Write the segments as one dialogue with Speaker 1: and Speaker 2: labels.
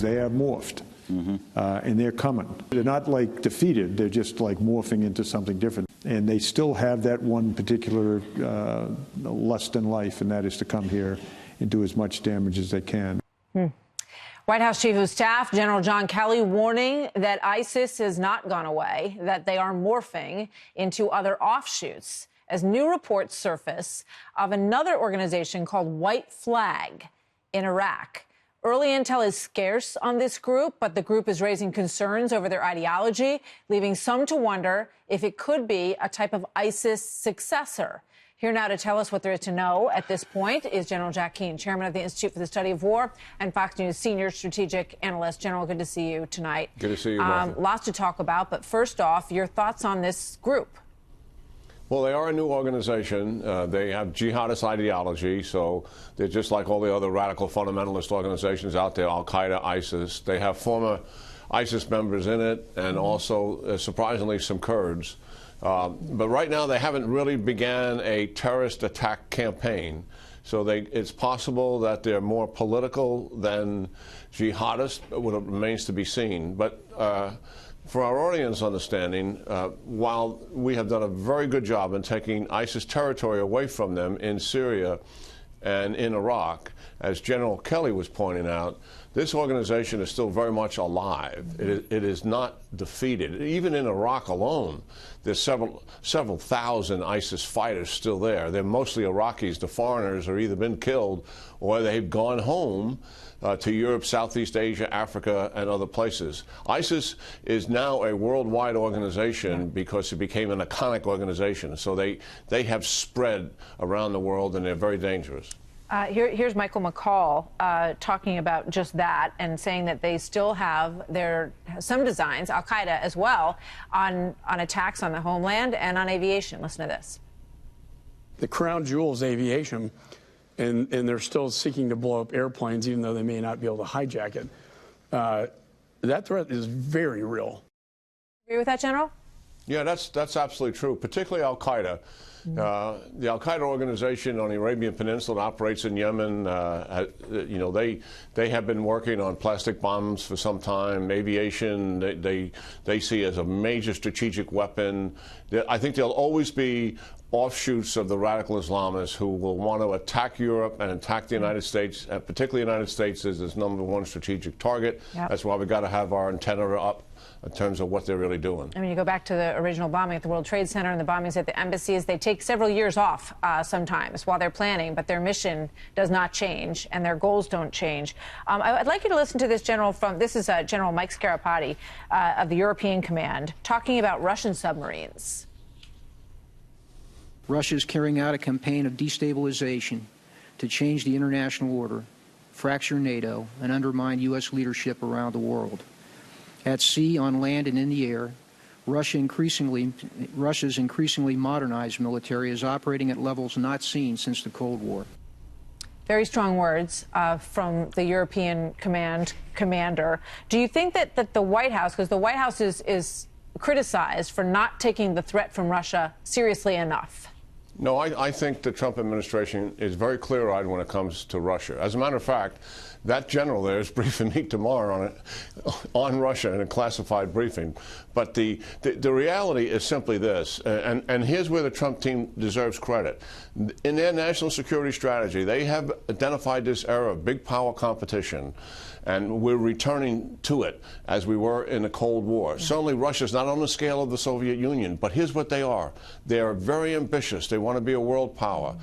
Speaker 1: They have morphed, and they're coming. They're not like defeated, they're just like morphing into something different. And they still have that one particular lust in life, and that is to come here and do as much damage as they can.
Speaker 2: White House Chief of Staff General John Kelly warning that ISIS has not gone away, that they are morphing into other offshoots as new reports surface of another organization called White Flag in Iraq. Early intel is scarce on this group, but the group is raising concerns over their ideology, leaving some to wonder if it could be a type of ISIS successor. Here now to tell us what there is to know at this point is General Jack Keane, chairman of the Institute for the Study of War and Fox News senior strategic analyst. General, good to see you tonight.
Speaker 3: Good to see you, Martha.
Speaker 2: Lots to talk about, but first off, your thoughts on this group.
Speaker 3: Well, they are a new organization. They have jihadist ideology, so they're just like all the other radical fundamentalist organizations out there, Al-Qaeda, ISIS. They have former ISIS members in it, and also, surprisingly, some Kurds. But right now, they haven't really began a terrorist attack campaign. So it's possible that they're more political than jihadist, but what remains to be seen. But for our audience understanding, while we have done a very good job in taking ISIS territory away from them in Syria and in Iraq, as General Kelly was pointing out, this organization is still very much alive. It is not defeated. Even in Iraq alone, there's several thousand ISIS fighters still there. They're mostly Iraqis. The foreigners have either been killed or they've gone home to Europe, Southeast Asia, Africa, and other places. ISIS is now a worldwide organization because it became an iconic organization. So they have spread around the world, and they're very dangerous.
Speaker 2: Here's Michael McCall talking about just that and saying that they still have some designs, Al-Qaeda as well, on attacks on the homeland and on aviation. Listen to this.
Speaker 4: The crown jewel is aviation, and they're still seeking to blow up airplanes, even though they may not be able to hijack it. That threat is very real.
Speaker 2: Agree with that, General?
Speaker 3: Yeah, that's absolutely true, particularly Al-Qaeda. The Al-Qaeda organization on the Arabian Peninsula that operates in Yemen, they have been working on plastic bombs for some time. Aviation, they see as a major strategic weapon. I think there'll always be offshoots of the radical Islamists who will want to attack Europe and attack the United States, and particularly the United States is its #1 strategic target. Yep. That's why we've got to have our antenna up in terms of what they're really doing.
Speaker 2: I mean, you go back to the original bombing at the World Trade Center and the bombings at the embassies. They take several years off sometimes while they're planning, but their mission does not change and their goals don't change. I'd like you to listen to this, General, this is General Mike Scarapati of the European Command talking about Russian submarines.
Speaker 5: Russia is carrying out a campaign of destabilization to change the international order, fracture NATO, and undermine U.S. leadership around the world. At sea, on land, and in the air, Russia's increasingly modernized military is operating at levels not seen since the Cold War.
Speaker 2: Very strong words from the European commander. Do you think that the White House, because the White House is criticized for not taking the threat from Russia seriously enough?
Speaker 3: No, I think the Trump administration is very clear-eyed when it comes to Russia. As a matter of fact, that general there is briefing me tomorrow on Russia in a classified briefing. But the reality is simply this, and here's where the Trump team deserves credit. In their national security strategy, they have identified this era of big power competition, and we're returning to it as we were in the Cold War. Yeah. Certainly Russia's not on the scale of the Soviet Union, but here's what they are. They are very ambitious. They want to be a world power.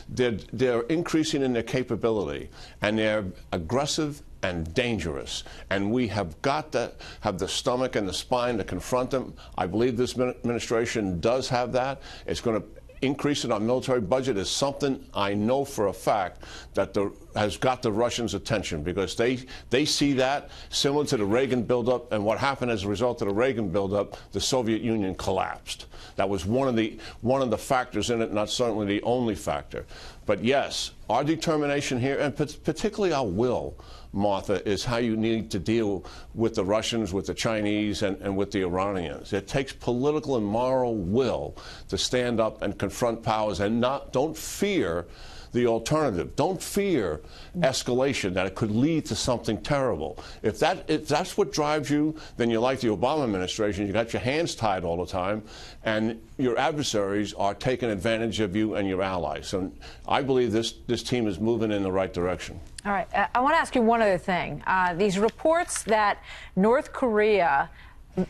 Speaker 3: They're increasing in their capability, and they're aggressive and dangerous. And we have got to have the stomach and the spine to confront them. I believe this administration does have that. It's going to increase in our military budget is something I know for a fact that has got the Russians' attention, because they see that similar to the Reagan buildup, and what happened as a result of the Reagan buildup, the Soviet Union collapsed. That was one of the factors in it, not certainly the only factor. But yes, our determination here, and particularly our will, Martha, is how you need to deal with the Russians, with the Chinese, and with the Iranians. It takes political and moral will to stand up and confront powers and don't fear the alternative. Don't fear escalation, that it could lead to something terrible. If that's what drives you, then you're like the Obama administration. You got your hands tied all the time, and your adversaries are taking advantage of you and your allies. So I believe this team is moving in the right direction.
Speaker 2: All right. I want to ask you one other thing. These reports that North Korea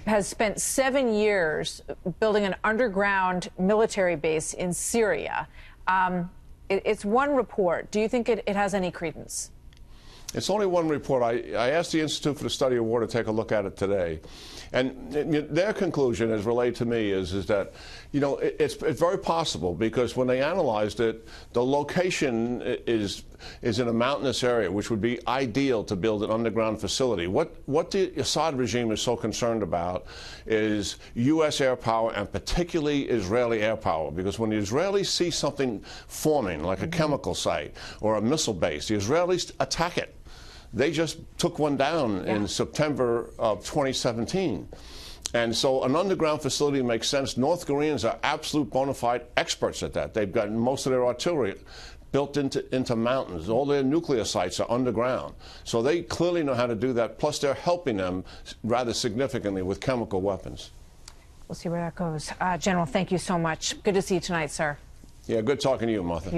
Speaker 2: has spent 7 years building an underground military base in Syria. It's one report. Do you think it has any credence?
Speaker 3: It's only one report. I asked the Institute for the Study of War to take a look at it today. And their conclusion, as relayed to me, is that, you know, it's very possible, because when they analyzed it, the location is in a mountainous area, which would be ideal to build an underground facility. What the Assad regime is so concerned about is U.S. air power, and particularly Israeli air power, because when the Israelis see something forming, like a chemical site or a missile base, the Israelis attack it. They just took one down in September of 2017. And so an underground facility makes sense. North Koreans are absolute bona fide experts at that. They've got most of their artillery built into mountains. All their nuclear sites are underground. So they clearly know how to do that. Plus, they're helping them rather significantly with chemical weapons.
Speaker 2: We'll see where that goes. General, thank you so much. Good to see you tonight, sir.
Speaker 3: Yeah, good talking to you, Martha.
Speaker 2: You too.